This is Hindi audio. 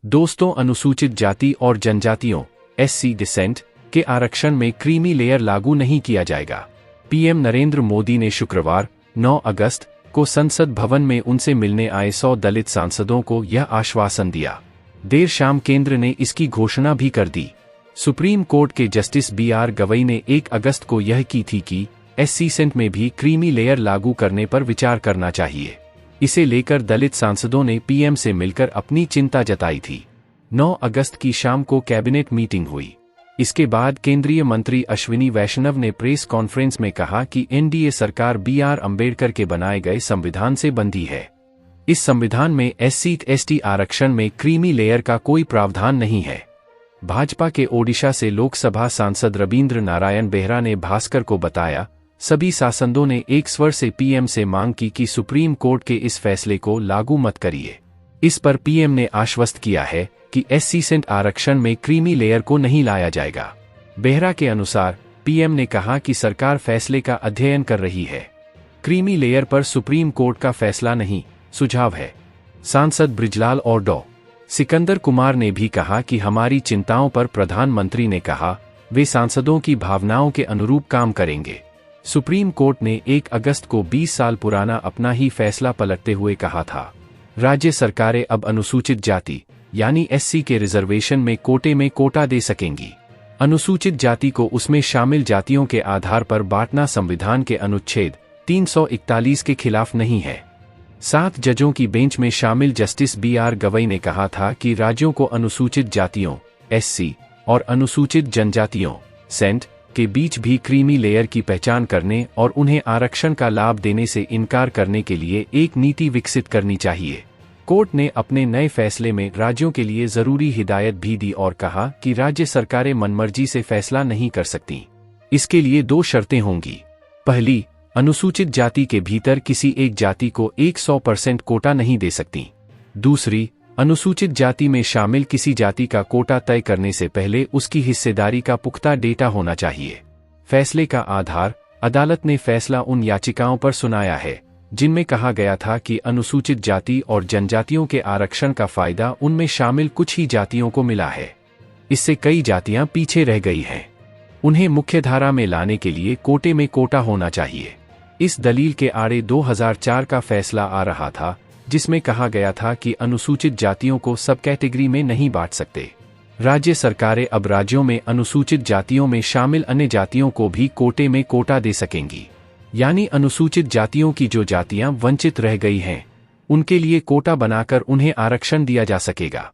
दोस्तों, अनुसूचित जाति और जनजातियों (SC डिसेंट) के आरक्षण में क्रीमी लेयर लागू नहीं किया जाएगा। पीएम नरेंद्र मोदी ने शुक्रवार 9 अगस्त को संसद भवन में उनसे मिलने आए 100 दलित सांसदों को यह आश्वासन दिया। देर शाम केंद्र ने इसकी घोषणा भी कर दी। सुप्रीम कोर्ट के जस्टिस BR गवई ने 1 अगस्त को यह की थी कि SC सेंट में भी क्रीमी लेयर लागू करने पर विचार करना चाहिए। इसे लेकर दलित सांसदों ने पीएम से मिलकर अपनी चिंता जताई थी। 9 अगस्त की शाम को कैबिनेट मीटिंग हुई। इसके बाद केंद्रीय मंत्री अश्विनी वैष्णव ने प्रेस कॉन्फ्रेंस में कहा कि NDA सरकार BR अम्बेडकर के बनाए गए संविधान से बंधी है। इस संविधान में SC/ST आरक्षण में क्रीमी लेयर का कोई प्रावधान नहीं है। भाजपा के ओडिशा से लोकसभा सांसद रवींद्र नारायण बेहरा ने भास्कर को बताया, सभी सांसदों ने एक स्वर से पीएम से मांग की कि सुप्रीम कोर्ट के इस फैसले को लागू मत करिए। इस पर पीएम ने आश्वस्त किया है कि SC सेंट आरक्षण में क्रीमी लेयर को नहीं लाया जाएगा। बेहरा के अनुसार पीएम ने कहा कि सरकार फैसले का अध्ययन कर रही है। क्रीमी लेयर पर सुप्रीम कोर्ट का फैसला नहीं, सुझाव है। सांसद बृजलाल और डॉ. सिकंदर कुमार ने भी कहा कि हमारी चिंताओं पर प्रधानमंत्री ने कहा वे सांसदों की भावनाओं के अनुरूप काम करेंगे। सुप्रीम कोर्ट ने 1 अगस्त को 20 साल पुराना अपना ही फैसला पलटते हुए कहा था, राज्य सरकारें अब अनुसूचित जाति यानी SC के रिजर्वेशन में कोटे में कोटा दे सकेंगी। अनुसूचित जाति को उसमें शामिल जातियों के आधार पर बांटना संविधान के अनुच्छेद 341 के खिलाफ नहीं है। 7 जजों की बेंच में शामिल जस्टिस BR गवई ने कहा था कि राज्यों को अनुसूचित जातियों SC और अनुसूचित जनजातियों सेंट के बीच भी क्रीमी लेयर की पहचान करने और उन्हें आरक्षण का लाभ देने से इनकार करने के लिए एक नीति विकसित करनी चाहिए। कोर्ट ने अपने नए फैसले में राज्यों के लिए जरूरी हिदायत भी दी और कहा कि राज्य सरकारें मनमर्जी से फैसला नहीं कर सकती। इसके लिए 2 शर्तें होंगी। पहली, अनुसूचित जाति के भीतर किसी एक जाति को 100% कोटा नहीं दे सकती। दूसरी, अनुसूचित जाति में शामिल किसी जाति का कोटा तय करने से पहले उसकी हिस्सेदारी का पुख्ता डेटा होना चाहिए। फैसले का आधार अदालत ने फैसला उन याचिकाओं पर सुनाया है जिनमें कहा गया था कि अनुसूचित जाति और जनजातियों के आरक्षण का फायदा उनमें शामिल कुछ ही जातियों को मिला है। इससे कई जातियां पीछे रह गई हैं। उन्हें मुख्यधारा में लाने के लिए कोटे में कोटा होना चाहिए। इस दलील के आड़े 2004 का फैसला आ रहा था जिसमें कहा गया था कि अनुसूचित जातियों को सब कैटेगरी में नहीं बांट सकते। राज्य सरकारें अब राज्यों में अनुसूचित जातियों में शामिल अन्य जातियों को भी कोटे में कोटा दे सकेंगी, यानी अनुसूचित जातियों की जो जातियां वंचित रह गई हैं उनके लिए कोटा बनाकर उन्हें आरक्षण दिया जा सकेगा।